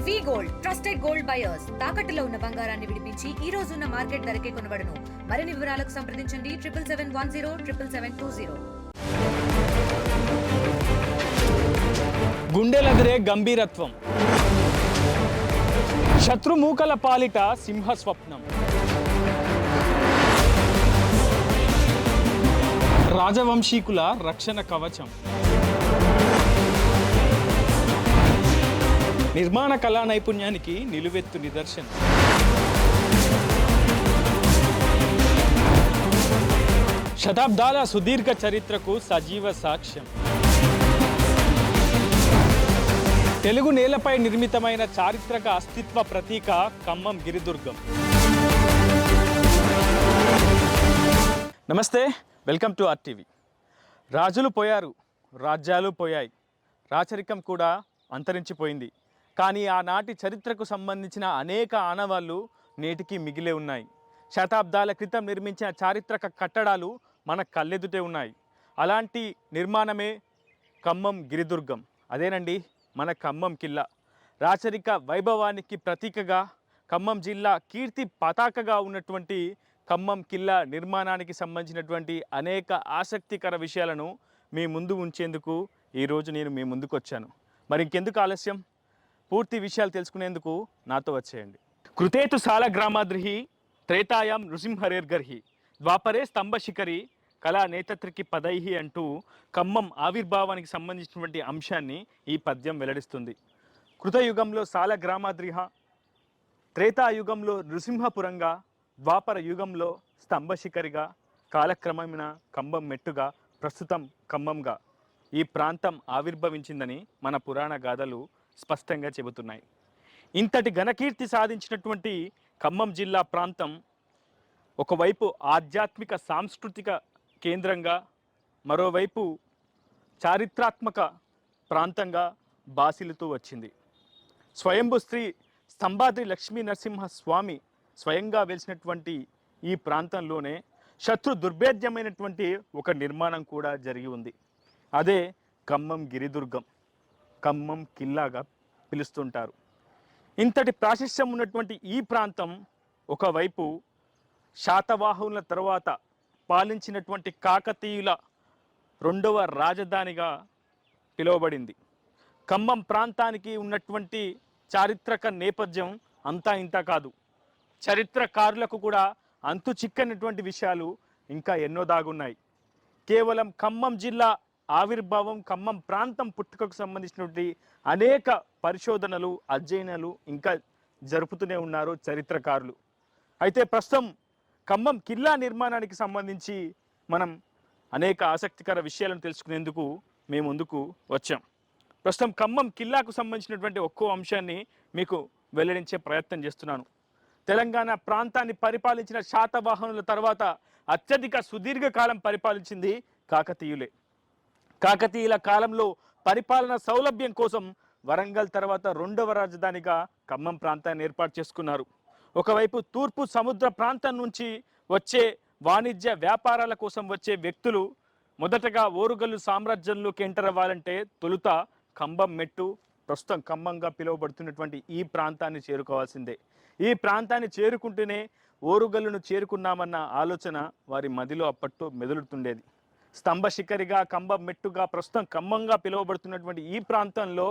వి gold trusted gold buyers తాకట్టులో ఉన్న బంగారాన్ని విడిపించి ఈ రోజు ఉన్న మార్కెట్ ధరకే కొనబడును. మరిన్ని వివరాలకు సంప్రదించండి 7771077720. గుండెలదిరే గంభీరత్వం, శత్రుమూకల పాలిట సింహ స్వప్నం. రాజవంశీకుల రక్షణ కవచం. నిర్మాణ కళా నైపుణ్యానికి నిలువెత్తు నిదర్శనం. శతాబ్దాల సుదీర్ఘ చరిత్రకు సజీవ సాక్ష్యం. తెలుగు నేలపై నిర్మితమైన చారిత్రక అస్తిత్వ ప్రతీక ఖమ్మం గిరిదుర్గం. నమస్తే, వెల్కమ్ టు ఆర్టీవీ. రాజులు పోయారు, రాజ్యాలు పోయాయి, రాచరికం కూడా అంతరించిపోయింది. కానీ ఆనాటి చరిత్రకు సంబంధించిన అనేక ఆనవాళ్ళు నేటికి మిగిలే ఉన్నాయి. శతాబ్దాల క్రితం నిర్మించిన చారిత్రక కట్టడాలు మన కళ్ళెదుటే ఉన్నాయి. అలాంటి నిర్మాణమే ఖమ్మం గిరిదుర్గం. అదేనండి మన ఖమ్మం కిల్లా. రాచరిక వైభవానికి ప్రతీకగా, ఖమ్మం జిల్లా కీర్తి పతాకగా ఉన్నటువంటి ఖమ్మం కిల్లా నిర్మాణానికి సంబంధించినటువంటి అనేక ఆసక్తికర విషయాలను మీ ముందు ఉంచేందుకు ఈరోజు నేను మీ ముందుకు వచ్చాను. మరి ఇంకెందుకు ఆలస్యం, పూర్తి విషయాలు తెలుసుకునేందుకు నాతో వచ్చేయండి. కృతేతు సాల గ్రామాద్రిహి త్రేతాయాం నృసింహరేర్గర్హి ద్వాపరే స్తంభశిఖరి కళా నేతత్రికి పదైహి అంటూ ఖమ్మం ఆవిర్భావానికి సంబంధించినటువంటి అంశాన్ని ఈ పద్యం వెల్లడిస్తుంది. కృతయుగంలో సాల గ్రామాద్రిహ, త్రేతాయుగంలో నృసింహపురంగా, ద్వాపర యుగంలో స్తంభశిఖరిగా, కాలక్రమేణా ఖమ్మం మెట్టుగా, ప్రస్తుతం ఖమ్మంగా ఈ ప్రాంతం ఆవిర్భవించిందని మన పురాణ గాథలు స్పష్టంగా చెబుతున్నాయి. ఇంతటి ఘనకీర్తి సాధించినటువంటి ఖమ్మం జిల్లా ప్రాంతం ఒకవైపు ఆధ్యాత్మిక సాంస్కృతిక కేంద్రంగా, మరోవైపు చారిత్రాత్మక ప్రాంతంగా బాసిల్లుతూ వచ్చింది. స్వయంభు శ్రీ స్తంభాద్రి లక్ష్మీ నరసింహ స్వామి స్వయంగా వెలిసినటువంటి ఈ ప్రాంతంలోనే శత్రు దుర్భేద్యమైనటువంటి ఒక నిర్మాణం కూడా జరిగి ఉంది. అదే ఖమ్మం గిరిదుర్గం, ఖమ్మం కిల్లాగా పిలుస్తుంటారు. ఇంతటి ప్రాశస్త్యం ఉన్నటువంటి ఈ ప్రాంతం ఒకవైపు శాతవాహనుల తరువాత పాలించినటువంటి కాకతీయుల రెండవ రాజధానిగా పిలువబడింది. ఖమ్మం ప్రాంతానికి ఉన్నటువంటి చారిత్రక నేపథ్యం అంతా ఇంత కాదు. చరిత్రకారులకు కూడా అంతు చిక్కనటువంటి విషయాలు ఇంకా ఎన్నో దాగున్నాయి. కేవలం ఖమ్మం జిల్లా ఆవిర్భావం, ఖమ్మం ప్రాంతం పుట్టుకకు సంబంధించినటువంటి అనేక పరిశోధనలు, అధ్యయనాలు ఇంకా జరుపుతూనే ఉన్నారు చరిత్రకారులు. అయితే ప్రస్తుతం ఖమ్మం కిల్లా నిర్మాణానికి సంబంధించి మనం అనేక ఆసక్తికర విషయాలను తెలుసుకునేందుకు మేము ముందుకు వచ్చాం. ప్రస్తుతం ఖమ్మం కిల్లాకు సంబంధించినటువంటి ఒక్కో అంశాన్ని మీకు వెల్లడించే ప్రయత్నం చేస్తున్నాను. తెలంగాణ ప్రాంతాన్ని పరిపాలించిన శాతవాహనుల తర్వాత అత్యధిక సుదీర్ఘకాలం పరిపాలించింది కాకతీయులే. కాకతీయుల కాలంలో పరిపాలన సౌలభ్యం కోసం వరంగల్ తర్వాత రెండవ రాజధానిగా ఖమ్మం ప్రాంతాన్ని ఏర్పాటు చేసుకున్నారు. ఒకవైపు తూర్పు సముద్ర ప్రాంతం నుంచి వచ్చే వాణిజ్య వ్యాపారాల కోసం వచ్చే వ్యక్తులు మొదటగా ఓరుగల్లు సామ్రాజ్యంలోకి ఎంటర్ అవ్వాలంటే తొలుత ఖమ్మం మెట్టు, ప్రస్తుతం ఖమ్మంగా పిలువబడుతున్నటువంటి ఈ ప్రాంతాన్ని చేరుకోవాల్సిందే. ఈ ప్రాంతాన్ని చేరుకుంటూనే ఓరుగల్లును చేరుకున్నామన్న ఆలోచన వారి మదిలో అప్పట్లో మెదులుతుండేది. స్తంభశిఖరిగా, ఖమ్మం మెట్టుగా, ప్రస్తుతం ఖమ్మంగా పిలువబడుతున్నటువంటి ఈ ప్రాంతంలో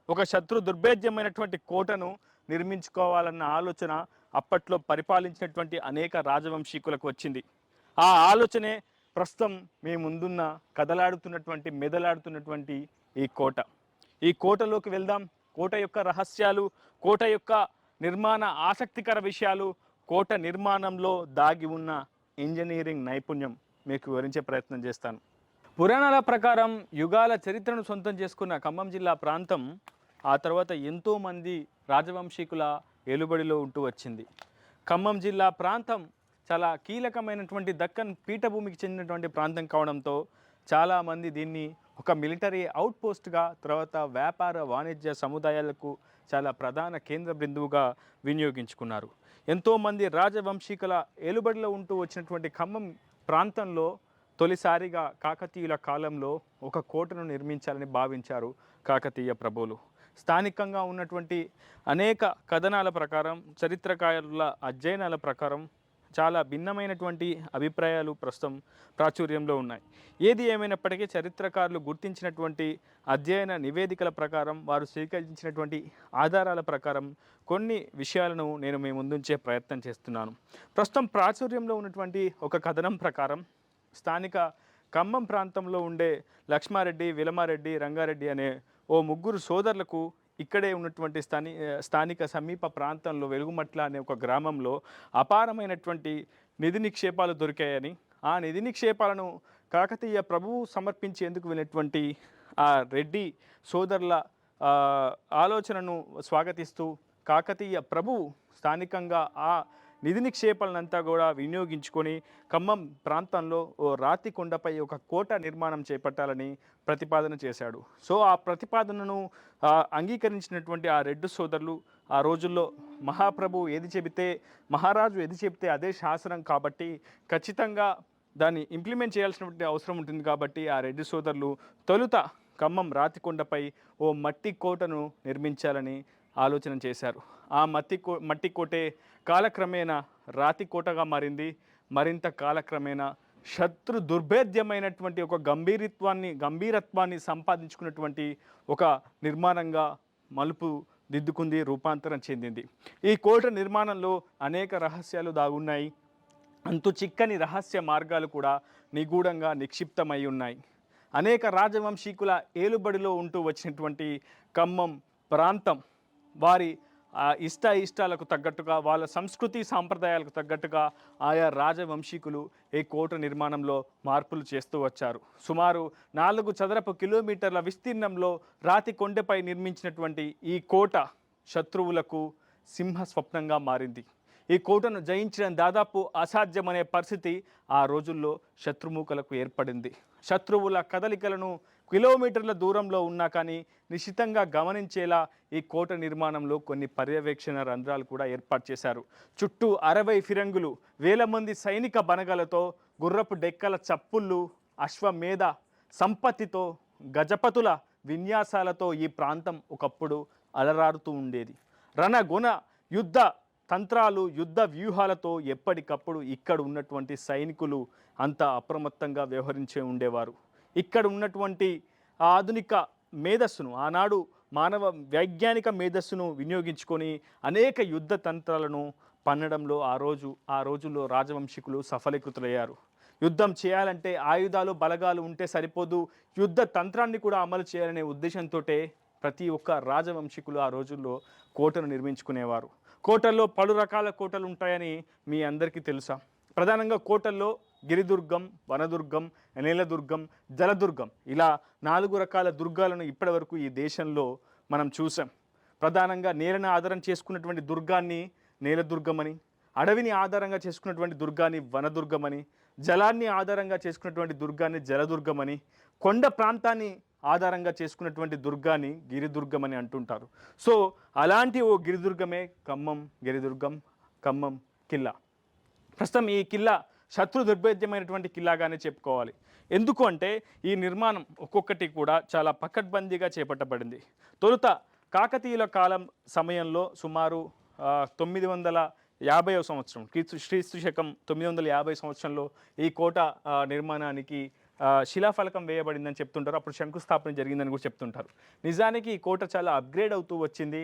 ఒక శత్రు దుర్భేద్యమైనటువంటి కోటను నిర్మించుకోవాలన్న ఆలోచన అప్పట్లో పరిపాలించినటువంటి అనేక రాజవంశీకులకు వచ్చింది. ఆ ఆలోచనే ప్రస్తుతం మీ ముందున్న కదలాడుతున్నటువంటి, మెదలాడుతున్నటువంటి ఈ కోట. ఈ కోటలోకి వెళ్దాం. కోట యొక్క రహస్యాలు, కోట యొక్క నిర్మాణ ఆసక్తికర విషయాలు, కోట నిర్మాణంలో దాగి ఉన్న ఇంజనీరింగ్ నైపుణ్యం మీకు వివరించే ప్రయత్నం చేస్తాను. పురాణాల ప్రకారం యుగాల చరిత్రను సొంతం చేసుకున్న ఖమ్మం జిల్లా ప్రాంతం ఆ తర్వాత ఎంతోమంది రాజవంశీకుల ఏలుబడిలో ఉంటూ వచ్చింది. ఖమ్మం జిల్లా ప్రాంతం చాలా కీలకమైనటువంటి దక్కన్ పీఠభూమికి చెందినటువంటి ప్రాంతం కావడంతో చాలామంది దీన్ని ఒక మిలిటరీ అవుట్ పోస్ట్గా, తర్వాత వ్యాపార వాణిజ్య సముదాయాలకు చాలా ప్రధాన కేంద్ర బిందువుగా వినియోగించుకున్నారు. ఎంతోమంది రాజవంశీకుల ఏలుబడిలో ఉంటూ వచ్చినటువంటి ఖమ్మం ప్రాంతంలో తొలిసారిగా కాకతీయుల కాలంలో ఒక కోటను నిర్మించాలని భావించారు కాకతీయ ప్రభువులు. స్థానికంగా ఉన్నటువంటి అనేక కథనాల ప్రకారం, చరిత్రకారుల అధ్యయనాల ప్రకారం చాలా భిన్నమైనటువంటి అభిప్రాయాలు ప్రస్తుతం ప్రాచుర్యంలో ఉన్నాయి. ఏది ఏమైనప్పటికీ చరిత్రకారులు గుర్తించినటువంటి అధ్యయన నివేదికల ప్రకారం, వారు స్వీకరించినటువంటి ఆధారాల ప్రకారం కొన్ని విషయాలను నేను మీ ముందుంచే ప్రయత్నం చేస్తున్నాను. ప్రస్తుతం ప్రాచుర్యంలో ఉన్నటువంటి ఒక కథనం ప్రకారం స్థానిక ఖమ్మం ప్రాంతంలో ఉండే లక్ష్మారెడ్డి, విలమారెడ్డి, రంగారెడ్డి అనే ఓ ముగ్గురు సోదరులకు ఇక్కడే ఉన్నటువంటి స్థానిక సమీప ప్రాంతంలో వెలుగుమట్ల అనే ఒక గ్రామంలో అపారమైనటువంటి నిధి నిక్షేపాలు దొరికాయని, ఆ నిధి నిక్షేపాలను కాకతీయ ప్రభువు సమర్పించేందుకు వెళ్ళినటువంటి ఆ రెడ్డి సోదరుల ఆలోచనను స్వాగతిస్తూ కాకతీయ ప్రభువు స్థానికంగా ఆ నిధి నిక్షేపాలనంతా కూడా వినియోగించుకొని ఖమ్మం ప్రాంతంలో ఓ రాతి కొండపై ఒక కోట నిర్మాణం చేపట్టాలని ప్రతిపాదన చేశాడు. సో ఆ ప్రతిపాదనను అంగీకరించినటువంటి ఆ రెడ్డి సోదరులు ఆ రోజుల్లో మహాప్రభు ఏది చెబితే, మహారాజు ఏది చెబితే అదే శాసనం కాబట్టి ఖచ్చితంగా దాన్ని ఇంప్లిమెంట్ చేయాల్సినటువంటి అవసరం ఉంటుంది కాబట్టి ఆ రెడ్డి సోదరులు తొలుత ఖమ్మం రాతికొండపై ఓ మట్టి కోటను నిర్మించాలని ఆలోచన చేశారు. ఆ మట్టి కోటే కాలక్రమేణా రాతి కోటగా మారింది. మరింత కాలక్రమేణా శత్రు దుర్భేద్యమైనటువంటి ఒక గంభీరత్వాన్ని సంపాదించుకున్నటువంటి ఒక నిర్మాణంగా మలుపు దిద్దుకుంది, రూపాంతరం చెందింది. ఈ కోట నిర్మాణంలో అనేక రహస్యాలు దాగున్నాయి. అంతు చిక్కని రహస్య మార్గాలు కూడా నిగూఢంగా నిక్షిప్తమై ఉన్నాయి. అనేక రాజవంశీకుల ఏలుబడిలో ఉంటూ వచ్చినటువంటి ఖమ్మం ప్రాంతం వారి ఇష్టాలకు తగ్గట్టుగా, వాళ్ళ సంస్కృతి సాంప్రదాయాలకు తగ్గట్టుగా ఆయా రాజవంశీకులు ఈ కోట నిర్మాణంలో మార్పులు చేస్తూ వచ్చారు. సుమారు 4 చదరపు కిలోమీటర్ల విస్తీర్ణంలో రాతి కొండపై నిర్మించినటువంటి ఈ కోట శత్రువులకు సింహ స్వప్నంగా మారింది. ఈ కోటను జయించడం దాదాపు అసాధ్యమనే పరిస్థితి ఆ రోజుల్లో శత్రుముఖులకు ఏర్పడింది. శత్రువుల కదలికలను కిలోమీటర్ల దూరంలో ఉన్నా కానీ నిశ్చితంగా గమనించేలా ఈ కోట నిర్మాణంలో కొన్ని పర్యవేక్షణ రంధ్రాలు కూడా ఏర్పాటు చేశారు. చుట్టూ 60 ఫిరంగులు, వేల మంది సైనిక బనగలతో, గుర్రపు డెక్కల చప్పుళ్ళు, అశ్వమేధ సంపత్తితో, గజపతుల విన్యాసాలతో ఈ ప్రాంతం ఒకప్పుడు అలరారుతూ ఉండేది. రణగుణ యుద్ధ తంత్రాలు, యుద్ధ వ్యూహాలతో ఎప్పటికప్పుడు ఇక్కడ ఉన్నటువంటి సైనికులు అంతా అప్రమత్తంగా వ్యవహరించే ఉండేవారు. ఇక్కడ ఉన్నటువంటి ఆధునిక మేధస్సును, ఆనాడు మానవ వైజ్ఞానిక మేధస్సును వినియోగించుకొని అనేక యుద్ధ తంత్రాలను పన్నడంలో ఆ రోజుల్లో రాజవంశీకులు సఫలీకృతులయ్యారు. యుద్ధం చేయాలంటే ఆయుధాలు, బలగాలు ఉంటే సరిపోదు, యుద్ధ తంత్రాన్ని కూడా అమలు చేయాలనే ఉద్దేశంతో ప్రతి ఒక్క రాజవంశీకులు ఆ రోజుల్లో కోటను నిర్మించుకునేవారు. కోటల్లో పలు రకాల కోటలు ఉంటాయని మీ అందరికీ తెలుసా? ప్రధానంగా కోటల్లో గిరిదుర్గం, వనదుర్గం, నేలదుర్గం, జలదుర్గం ఇలా 4 రకాల దుర్గాలను ఇప్పటివరకు ఈ దేశంలో మనం చూసాం. ప్రధానంగా నేలను ఆధారం చేసుకున్నటువంటి దుర్గాన్ని నేలదుర్గమని, అడవిని ఆధారంగా చేసుకున్నటువంటి దుర్గాన్ని వనదుర్గమని, జలాన్ని ఆధారంగా చేసుకున్నటువంటి దుర్గాన్ని జలదుర్గమని, కొండ ప్రాంతాన్ని ఆధారంగా చేసుకున్నటువంటి దుర్గాన్ని గిరిదుర్గమని అంటుంటారు. సో అలాంటి ఓ గిరిదుర్గమే గిరిదుర్గం, ఖమ్మం కిల్లా. ప్రస్తుతం ఈ కిల్లా శత్రు దుర్భేద్యమైనటువంటి కిల్లాగానే చెప్పుకోవాలి. ఎందుకు అంటే ఈ నిర్మాణం ఒక్కొక్కటి కూడా చాలా పకడ్బందీగా చేపట్టబడింది. తొలుత కాకతీయుల కాలం సమయంలో సుమారు 950వ సంవత్సరం, క్రీస్తు శకం 950 సంవత్సరంలో ఈ కోట నిర్మాణానికి శిలాఫలకం వేయబడిందని చెప్తుంటారు. అప్పుడు శంకుస్థాపన జరిగిందని కూడా చెప్తుంటారు. నిజానికి ఈ కోట చాలా అప్గ్రేడ్ అవుతూ వచ్చింది.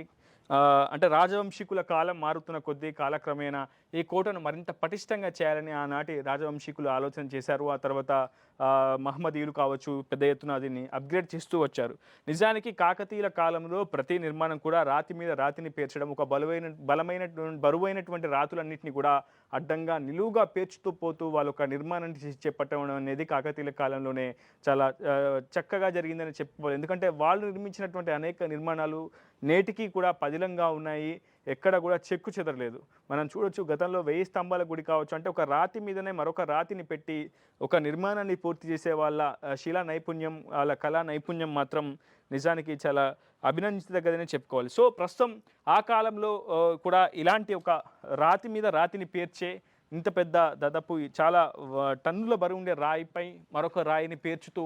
అంటే రాజవంశీకుల కాలం మారుతున్న కొద్దీ కాలక్రమేణా ఈ కోటను మరింత పటిష్టంగా చేయాలని ఆనాటి రాజవంశీకులు ఆలోచన చేశారు. ఆ తర్వాత మహమ్మదీయులు కావచ్చు పెద్ద ఎత్తున దీన్ని అప్గ్రేడ్ చేస్తూ వచ్చారు. నిజానికి కాకతీయుల కాలంలో ప్రతి నిర్మాణం కూడా రాతి మీద రాతిని పేర్చడం, ఒక బరువైనటువంటి రాతులన్నింటినీ కూడా అడ్డంగా నిలువుగా పేర్చుతూ పోతూ వాళ్ళు ఒక నిర్మాణాన్ని చేపట్టడం అనేది కాకతీయుల కాలంలోనే చాలా చక్కగా జరిగిందని చెప్పుకోవాలి. ఎందుకంటే వాళ్ళు నిర్మించినటువంటి అనేక నిర్మాణాలు నేటికి కూడా పదిలంగా ఉన్నాయి, ఎక్కడ కూడా చెక్కు చెదరలేదు. మనం చూడొచ్చు, గతంలో 1000 స్తంభాల గుడి కావచ్చు, అంటే ఒక రాతి మీదనే మరొక రాతిని పెట్టి ఒక నిర్మాణాన్ని పూర్తి చేసే వాళ్ళ శిలా నైపుణ్యం, వాళ్ళ కళా నైపుణ్యం మాత్రం నిజానికి చాలా అభినందించదగ్గదని చెప్పుకోవాలి. సో ప్రస్తుతం ఆ కాలంలో కూడా ఇలాంటి ఒక రాతి మీద రాతిని పేర్చే ఇంత పెద్ద దాదాపు చాలా టన్నుల బరువు ఉండే రాయిపై మరొక రాయిని పేర్చుతూ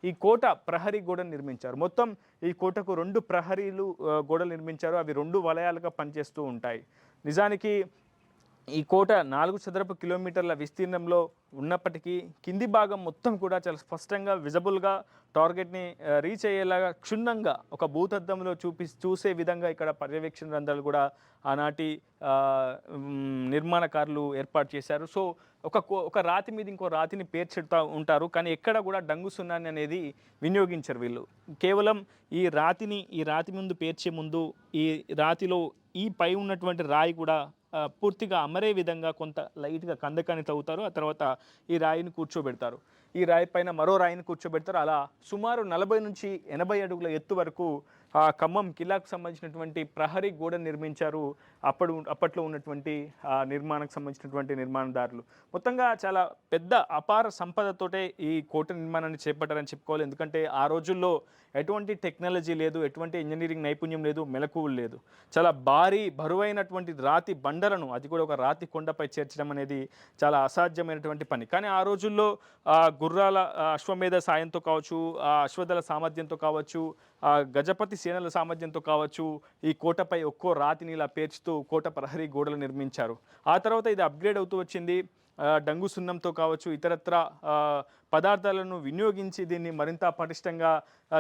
ఈ కోట ప్రహరీ గోడను నిర్మించారు. మొత్తం ఈ కోటకు 2 ప్రహరీలు గోడలు నిర్మించారు. అవి 2 వలయాలుగా పనిచేస్తూ ఉంటాయి. నిజానికి ఈ కోట 4 చదరపు కిలోమీటర్ల విస్తీర్ణంలో ఉన్నప్పటికీ కింది భాగం మొత్తం కూడా చాలా స్పష్టంగా విజబుల్గా టార్గెట్ని రీచ్ అయ్యేలాగా క్షుణ్ణంగా ఒక భూతద్దంలో చూసే విధంగా ఇక్కడ పర్యవేక్షణ రంధ్రాలు కూడా ఆనాటి నిర్మాణకారులు ఏర్పాటు చేశారు. సో ఒక రాతి మీద ఇంకో రాతిని పేర్చుతూ ఉంటారు, కానీ ఎక్కడ కూడా డంగు సున్నాన్ని అనేది వినియోగించరు వీళ్ళు. కేవలం ఈ రాతి ముందు పేర్చే ముందు ఈ రాతిలో ఈ పై ఉన్నటువంటి రాయి కూడా పూర్తిగా అమరే విధంగా కొంత లైట్గా కందకాన్ని తవ్వుతారు. ఆ తర్వాత ఈ రాయిని కూర్చోబెడతారు. ఈ రాయి పైన మరో రాయిని కూర్చోబెడతారు. అలా సుమారు 40 నుంచి 80 అడుగుల ఎత్తు వరకు ఆ ఖమ్మం కిల్లాకు సంబంధించినటువంటి ప్రహరీ గోడ నిర్మించారు అప్పట్లో ఉన్నటువంటి నిర్మాణానికి సంబంధించినటువంటి నిర్మాణదారులు. మొత్తంగా చాలా పెద్ద అపార సంపదతోటే ఈ కోట నిర్మాణాన్ని చేపట్టారని చెప్పుకోవాలి. ఎందుకంటే ఆ రోజుల్లో ఎటువంటి టెక్నాలజీ లేదు, ఎటువంటి ఇంజనీరింగ్ నైపుణ్యం లేదు, మెలకువలు లేదు. చాలా బరువైనటువంటి రాతి బండలను, అది కూడా ఒక రాతి కొండపై చేర్చడం అనేది చాలా అసాధ్యమైనటువంటి పని. కానీ ఆ రోజుల్లో గుర్రాల అశ్వమేధ సాయంతో కావచ్చు, అశ్వదళ సామర్థ్యంతో కావచ్చు, గజపతి సేనల సామర్థ్యంతో కావచ్చు, ఈ కోటపై ఒక్కో రాతిని ఇలా పేర్చుతూ కోట ప్రహరీ గోడలు నిర్మించారు. ఆ తర్వాత ఇది అప్గ్రేడ్ అవుతూ వచ్చింది. డంగు సున్నంతో కావచ్చు, ఇతరత్ర పదార్థాలను వినియోగించి దీన్ని మరింత పటిష్టంగా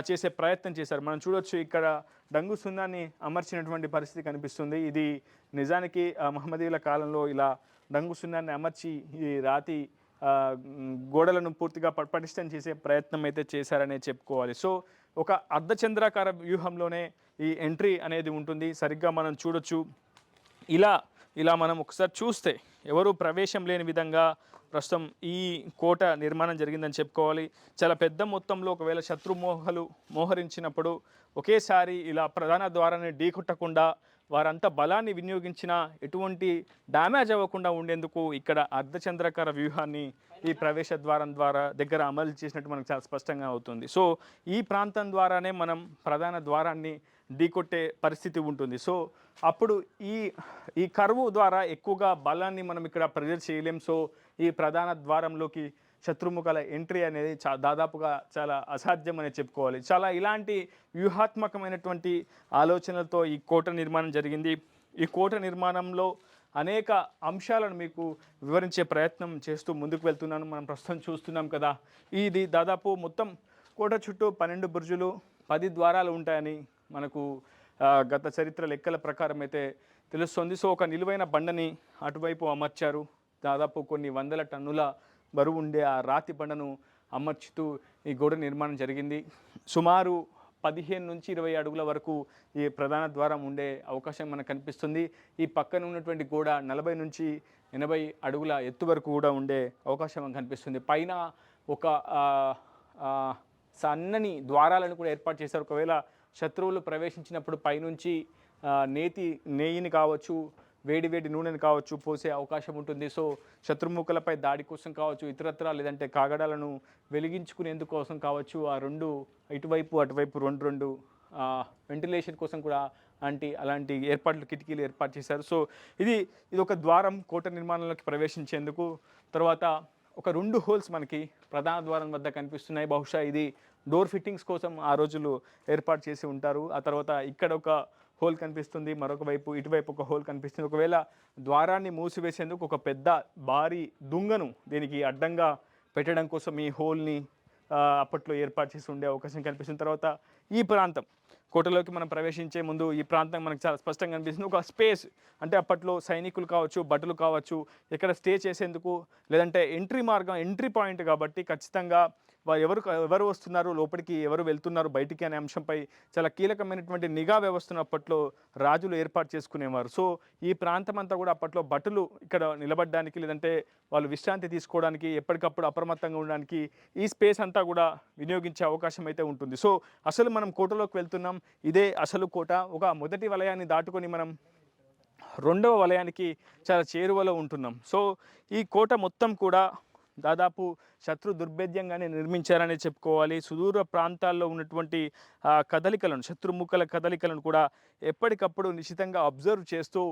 చేసే ప్రయత్నం చేశారు. మనం చూడొచ్చు ఇక్కడ డంగు సున్నాన్ని అమర్చినటువంటి పరిస్థితి కనిపిస్తుంది. ఇది నిజానికి మహమ్మదీయుల కాలంలో ఇలా డంగు సున్నాన్ని అమర్చి ఈ రాతి గోడలను పూర్తిగా పటిష్టం చేసే ప్రయత్నం అయితే చేశారనే చెప్పుకోవాలి. సో ఒక అర్ధచంద్రాకార వ్యూహంలోనే ఈ ఎంట్రీ అనేది ఉంటుంది. సరిగ్గా మనం చూడొచ్చు. ఇలా మనం ఒకసారి చూస్తే ఎవరు ప్రవేశం లేని విధంగా ప్రస్తుతం ఈ కోట నిర్మాణం జరిగిందని చెప్పుకోవాలి. చాలా పెద్ద మొత్తంలో ఒకవేళ మోహరించినప్పుడు ఒకేసారి ఇలా ప్రధాన ద్వారాన్ని ఢీకొట్టకుండా వారంతా బలాన్ని వినియోగించిన ఎటువంటి డ్యామేజ్ అవ్వకుండా ఉండేందుకు ఇక్కడ అర్ధచంద్రాకార వ్యూహాన్ని ఈ ప్రవేశ ద్వారం దగ్గర అమలు చేసినట్టు మనకు చాలా స్పష్టంగా అవుతుంది. సో ఈ ప్రాంతం ద్వారానే మనం ప్రధాన ద్వారాన్ని ఢీకొట్టే పరిస్థితి ఉంటుంది. సో అప్పుడు ఈ కర్వ్ ద్వారా ఎక్కువగా బలాన్ని మనం ఇక్కడ ప్రెజర్ చేయలేం. సో ఈ ప్రధాన ద్వారంలోకి శత్రుముఖాల ఎంట్రీ అనేది దాదాపుగా చాలా అసాధ్యం అని చెప్పుకోవాలి. చాలా ఇలాంటి వ్యూహాత్మకమైనటువంటి ఆలోచనలతో ఈ కోట నిర్మాణం జరిగింది. ఈ కోట నిర్మాణంలో అనేక అంశాలను మీకు వివరించే ప్రయత్నం చేస్తూ ముందుకు వెళ్తున్నాను. మనం ప్రస్తుతం చూస్తున్నాం కదా, ఇది దాదాపు మొత్తం కోట చుట్టూ 12 బుర్జులు, 10 ద్వారాలు ఉంటాయని మనకు గత చరిత్ర లెక్కల ప్రకారం అయితే తెలుస్తుంది. సో ఒక నిలువైన బండని అటువైపు అమర్చారు. దాదాపు కొన్ని వందల టన్నుల బరువు ఉండే ఆ రాతి బండను అమర్చుతూ ఈ గోడ నిర్మాణం జరిగింది. సుమారు 15 నుంచి 20 అడుగుల వరకు ఈ ప్రధాన ద్వారం ఉండే అవకాశం మనకు కనిపిస్తుంది. ఈ పక్కన ఉన్నటువంటి గోడ 40 నుంచి 80 అడుగుల ఎత్తు వరకు కూడా ఉండే అవకాశం మనకు కనిపిస్తుంది. పైన ఒక సన్నని ద్వారాలను కూడా ఏర్పాటు చేశారు. ఒకవేళ శత్రువులు ప్రవేశించినప్పుడు పైనుంచి నెయ్యిని కావచ్చు, వేడి నూనెని కావచ్చు పోసే అవకాశం ఉంటుంది. సో శత్రుముఖలపై దాడి కోసం కావచ్చు, ఇతరత్ర లేదంటే కాగడాలను వెలిగించుకునేందుకోసం కావచ్చు, ఆ రెండు ఇటువైపు అటువైపు రెండు వెంటిలేషన్ కోసం కూడా అలాంటి ఏర్పాట్లు, కిటికీలు ఏర్పాటు చేశారు. సో ఇది ఒక ద్వారం కోట నిర్మాణంలోకి ప్రవేశించేందుకు. తర్వాత ఒక 2 హోల్స్ మనకి ప్రధాన ద్వారం వద్ద కనిపిస్తున్నాయి. బహుశా ఇది డోర్ ఫిట్టింగ్స్ కోసం ఆ రోజులు ఏర్పాటు చేసి ఉంటారు. ఆ తర్వాత ఇక్కడ ఒక హోల్ కనిపిస్తుంది, మరొక వైపు ఇటువైపు ఒక హోల్ కనిపిస్తుంది. ఒకవేళ ద్వారాన్ని మూసివేసేందుకు ఒక పెద్ద భారీ దుంగను దీనికి అడ్డంగా పెట్టడం కోసం ఈ హోల్ని అప్పట్లో ఏర్పాటు చేసి ఉండే అవకాశం కనిపిస్తుంది. తర్వాత ఈ ప్రాంతం కోటలోకి మనం ప్రవేశించే ముందు ఈ ప్రాంతం మనకు చాలా స్పష్టంగా కనిపిస్తుంది. ఒక స్పేస్ అంటే అప్పట్లో సైనికులు కావచ్చు, భటులు కావచ్చు ఇక్కడ స్టే చేసేందుకు, లేదంటే ఎంట్రీ పాయింట్ కాబట్టి ఖచ్చితంగా ఎవరు వస్తున్నారు లోపలికి, ఎవరు వెళ్తున్నారు బయటికి అనే అంశంపై చాలా కీలకమైనటువంటి నిఘా వ్యవస్థను అప్పట్లో రాజులు ఏర్పాటు చేసుకునేవారు. సో ఈ ప్రాంతం అంతా కూడా అప్పట్లో భటులు ఇక్కడ నిలబడడానికి, లేదంటే వాళ్ళు విశ్రాంతి తీసుకోవడానికి, ఎప్పటికప్పుడు అప్రమత్తంగా ఉండడానికి ఈ స్పేస్ అంతా కూడా వినియోగించే అవకాశం అయితే ఉంటుంది. సో అసలు మనం కోటలోకి వెళ్తున్నాం. ఇదే అసలు కోట. ఒక మొదటి వలయాన్ని దాటుకొని మనం 2వ వలయానికి చాలా చేరువలో ఉంటున్నాం. సో ఈ కోట మొత్తం కూడా దాదాపు శత్రు దుర్భేద్యంగానే నిర్మించారని చెప్పుకోవాలి. సుదూర ప్రాంతాల్లో ఉన్నటువంటి కదలికలను, శత్రుముఖల కదలికలను కూడా ఎప్పటికప్పుడు నిశితంగా అబ్జర్వ్ చేస్తూ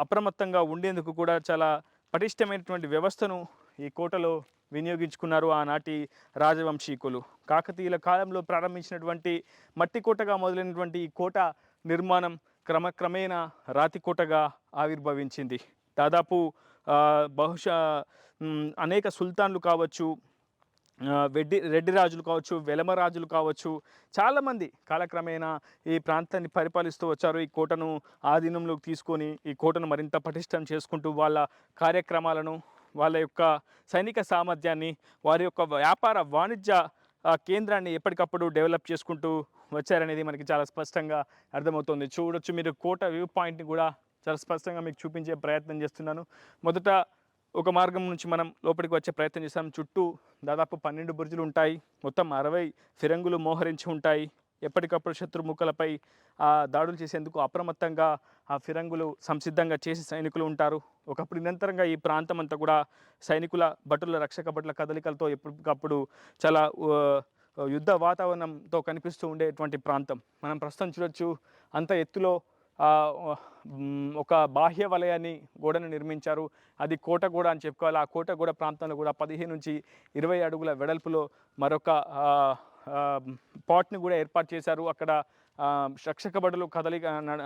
అప్రమత్తంగా ఉండేందుకు కూడా చాలా పటిష్టమైనటువంటి వ్యవస్థను ఈ కోటలో వినియోగించుకున్నారు ఆనాటి రాజవంశీకులు. కాకతీయుల కాలంలో ప్రారంభించినటువంటి మట్టి కోటగా మొదలైనటువంటి ఈ కోట నిర్మాణం క్రమక్రమేణా రాతి కోటగా ఆవిర్భవించింది. దాదాపు బహుశా అనేక సుల్తాన్లు కావచ్చు, రెడ్డి రాజులు కావచ్చు, వెలమ రాజులు కావచ్చు, చాలామంది కాలక్రమేణా ఈ ప్రాంతాన్ని పరిపాలిస్తూ వచ్చారు. ఈ కోటను ఆధీనంలోకి తీసుకొని ఈ కోటను మరింత పటిష్టం చేసుకుంటూ వాళ్ళ కార్యక్రమాలను, వాళ్ళ యొక్క సైనిక సామర్థ్యాన్ని, వారి యొక్క వ్యాపార వాణిజ్య కేంద్రాన్ని ఎప్పటికప్పుడు డెవలప్ చేసుకుంటూ వచ్చారనేది మనకి చాలా స్పష్టంగా అర్థమవుతుంది. చూడొచ్చు మీరు కోట వ్యూ పాయింట్ని కూడా చాలా స్పష్టంగా మీకు చూపించే ప్రయత్నం చేస్తున్నాను. మొదట ఒక మార్గం నుంచి మనం లోపలికి వచ్చే ప్రయత్నం చేస్తాం. చుట్టూ దాదాపు 12 బుర్జులు ఉంటాయి. మొత్తం 60 ఫిరంగులు మోహరించి ఉంటాయి. ఎప్పటికప్పుడు శత్రుముఖలపై దాడులు చేసేందుకు అప్రమత్తంగా ఆ ఫిరంగులు సంసిద్ధంగా చేసి సైనికులు ఉంటారు. ఒకప్పుడు నిరంతరంగా ఈ ప్రాంతం అంతా కూడా సైనికుల రక్షక భటుల కదలికలతో ఎప్పటికప్పుడు చాలా యుద్ధ వాతావరణంతో కనిపిస్తూ ఉండేటువంటి ప్రాంతం. మనం ప్రస్తుతం చూడొచ్చు అంత ఎత్తులో ఒక బాహ్య వలయాన్ని గోడను నిర్మించారు. అది కోట గోడ అని చెప్పుకోవాలి. ఆ కోట గోడ ప్రాంతంలో కూడా 15 నుంచి 20 అడుగుల వెడల్పులో మరొక పాట్ని కూడా ఏర్పాటు చేశారు. అక్కడ రక్షక భటులు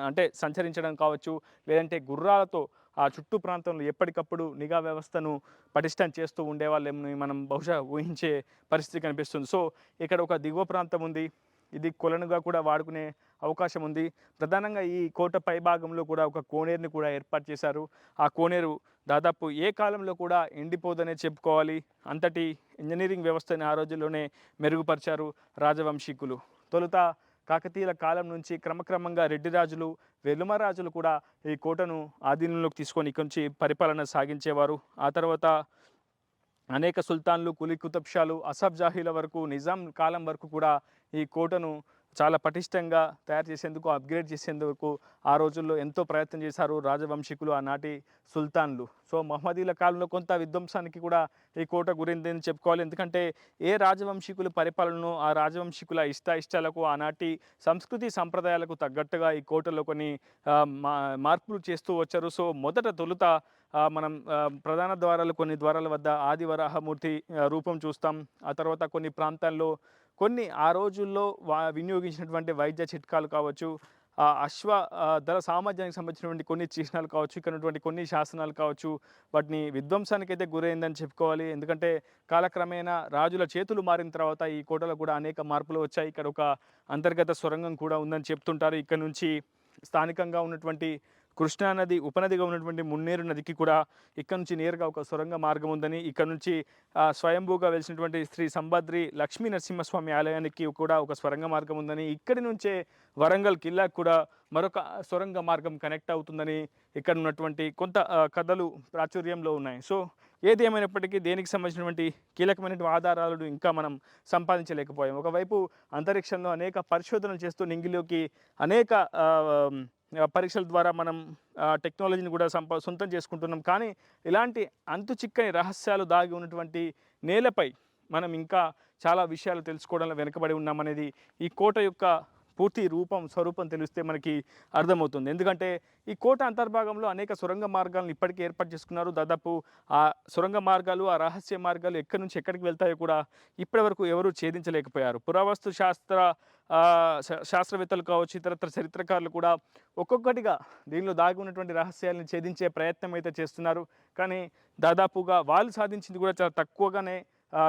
అంటే సంచరించడం కావచ్చు, లేదంటే గుర్రాలతో ఆ చుట్టూ ప్రాంతంలో ఎప్పటికప్పుడు నిఘా వ్యవస్థను పటిష్టం చేస్తూ ఉండేవాళ్ళని మనం బహుశా ఊహించే పరిస్థితి కనిపిస్తుంది. సో ఇక్కడ ఒక దిగువ ప్రాంతం ఉంది. ఇది కొలనుగా కూడా వాడుకునే అవకాశం ఉంది. ప్రధానంగా ఈ కోట పై భాగంలో కూడా ఒక కోనేరుని కూడా ఏర్పాటు చేశారు. ఆ కోనేరు దాదాపు ఏ కాలంలో కూడా ఎండిపోదనే చెప్పుకోవాలి. అంతటి ఇంజనీరింగ్ వ్యవస్థని ఆ రోజుల్లోనే మెరుగుపరిచారు రాజవంశీకులు. తొలుత కాకతీయుల కాలం నుంచి క్రమక్రమంగా రెడ్డి రాజులు, వెలుమ రాజులు కూడా ఈ కోటను ఆధీనంలోకి తీసుకొని ఇక్కడి నుంచి పరిపాలన సాగించేవారు. ఆ తర్వాత అనేక సుల్తాన్లు, కులీ కుతుబ్ షాలు, అసఫ్ జాహీల వరకు, నిజాం కాలం వరకు కూడా ఈ కోటను చాలా పటిష్టంగా తయారు చేసేందుకు, అప్గ్రేడ్ చేసేందుకు ఆ రోజుల్లో ఎంతో ప్రయత్నం చేశారు రాజవంశీకులు, ఆనాటి సుల్తాన్లు. సో మహమ్మదీల కాలంలో కొంత విధ్వంసానికి కూడా ఈ కోట గురిందని చెప్పుకోవాలి. ఎందుకంటే ఏ రాజవంశీకుల పరిపాలనను, ఆ రాజవంశీకుల ఇష్టాలకు, ఆనాటి సంస్కృతి సంప్రదాయాలకు తగ్గట్టుగా ఈ కోటలో కొన్ని మార్పులు చేస్తూ వచ్చారు. సో తొలుత మనం ప్రధాన ద్వారాలు, కొన్ని ద్వారాల వద్ద ఆదివరాహమూర్తి రూపం చూస్తాం. ఆ తర్వాత కొన్ని ప్రాంతాల్లో కొన్ని ఆ రోజుల్లో వినియోగించినటువంటి వైద్య చిట్కాలు కావచ్చు, దళ సామర్థ్యానికి సంబంధించినటువంటి కొన్ని చిహ్నాలు కావచ్చు, ఇక్కడ ఉన్నటువంటి కొన్ని శాసనాలు కావచ్చు, వాటిని విధ్వంసానికి అయితే గురైందని చెప్పుకోవాలి. ఎందుకంటే కాలక్రమేణా రాజుల చేతులు మారిన తర్వాత ఈ కోటలో కూడా అనేక మార్పులు వచ్చాయి. ఇక్కడ ఒక అంతర్గత సొరంగం కూడా ఉందని చెప్తుంటారు. ఇక్కడ నుంచి స్థానికంగా ఉన్నటువంటి కృష్ణానది ఉపనదిగా ఉన్నటువంటి మున్నేరు నదికి కూడా ఇక్కడ నుంచి నేరుగా ఒక సొరంగ మార్గం ఉందని, ఇక్కడ నుంచి స్వయంభూగా వెలిసినటువంటి శ్రీ సంభద్రి లక్ష్మీ నరసింహస్వామి ఆలయానికి కూడా ఒక సొరంగ మార్గం ఉందని, ఇక్కడి నుంచే వరంగల్ కిల్లాకు కూడా మరొక సొరంగ మార్గం కనెక్ట్ అవుతుందని ఇక్కడ ఉన్నటువంటి కొంత కథలు ప్రాచుర్యంలో ఉన్నాయి. సో ఏది ఏమైనప్పటికీ దేనికి సంబంధించినటువంటి కీలకమైనటువంటి ఆధారాలను ఇంకా మనం సంపాదించలేకపోయాం. ఒకవైపు అంతరిక్షంలో అనేక పరిశోధనలు చేస్తూ నింగిలోకి అనేక పరీక్షల ద్వారా మనం టెక్నాలజీని కూడా సొంతం చేసుకుంటున్నాం. కానీ ఇలాంటి అంతు చిక్కని రహస్యాలు దాగి ఉన్నటువంటి నేలపై మనం ఇంకా చాలా విషయాలు తెలుసుకోవడంలో వెనుకబడి ఉన్నామనేది ఈ కోట యొక్క పూర్తి స్వరూపం తెలిస్తే మనకి అర్థమవుతుంది. ఎందుకంటే ఈ కోట అంతర్భాగంలో అనేక సొరంగ మార్గాలను ఇప్పటికీ ఏర్పాటు చేసుకున్నారు. దాదాపు ఆ సొరంగ మార్గాలు, ఆ రహస్య మార్గాలు ఎక్కడి నుంచి ఎక్కడికి వెళ్తాయో కూడా ఇప్పటివరకు ఎవరూ ఛేదించలేకపోయారు. పురావస్తు శాస్త్రవేత్తలు కావచ్చు, ఇతరత్ర చరిత్రకారులు కూడా ఒక్కొక్కటిగా దీనిలో దాగి ఉన్నటువంటి రహస్యాలను ఛేదించే ప్రయత్నం అయితే చేస్తున్నారు. కానీ దాదాపుగా వాళ్ళు సాధించింది కూడా చాలా తక్కువగానే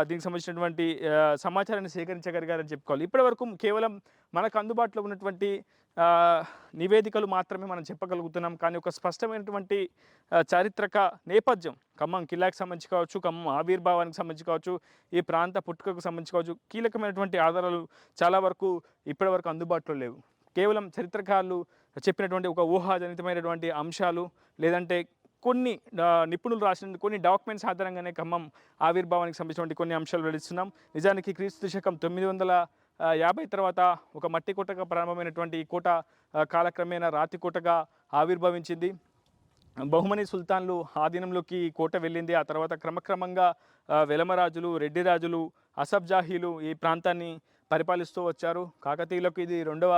దీనికి సంబంధించినటువంటి సమాచారాన్ని సేకరించగలిగారని చెప్పుకోవాలి. ఇప్పటివరకు కేవలం మనకు అందుబాటులో ఉన్నటువంటి నివేదికలు మాత్రమే మనం చెప్పగలుగుతున్నాం. కానీ ఒక స్పష్టమైనటువంటి చారిత్రక నేపథ్యం ఖమ్మం కిల్లాకి సంబంధించి కావచ్చు, ఖమ్మం ఆవిర్భావానికి సంబంధించి కావచ్చు, ఈ ప్రాంత పుట్టుకకు సంబంధించి కావచ్చు, కీలకమైనటువంటి ఆధారాలు చాలా వరకు ఇప్పటివరకు అందుబాటులో లేవు. కేవలం చరిత్రకారులు చెప్పినటువంటి ఒక ఊహాజనితమైనటువంటి అంశాలు, లేదంటే కొన్ని నిపుణులు రాసిన కొన్ని డాక్యుమెంట్స్ ఆధారంగానే ఖమ్మం ఆవిర్భావానికి సంబంధించినటువంటి కొన్ని అంశాలు వెలుస్తున్నాం. నిజానికి క్రీస్తు శకం 950 తర్వాత ఒక మట్టి కోటగా ప్రారంభమైనటువంటి ఈ కోట కాలక్రమేణా రాతి కోటగా ఆవిర్భవించింది. బహుమని సుల్తాన్లు ఆధీనంలోకి ఈ కోట వెళ్ళింది. ఆ తర్వాత క్రమక్రమంగా వెలమరాజులు, రెడ్డి రాజులు, అసఫ్ జాహీలు ఈ ప్రాంతాన్ని పరిపాలిస్తూ వచ్చారు. కాకతీయులకు ఇది రెండవ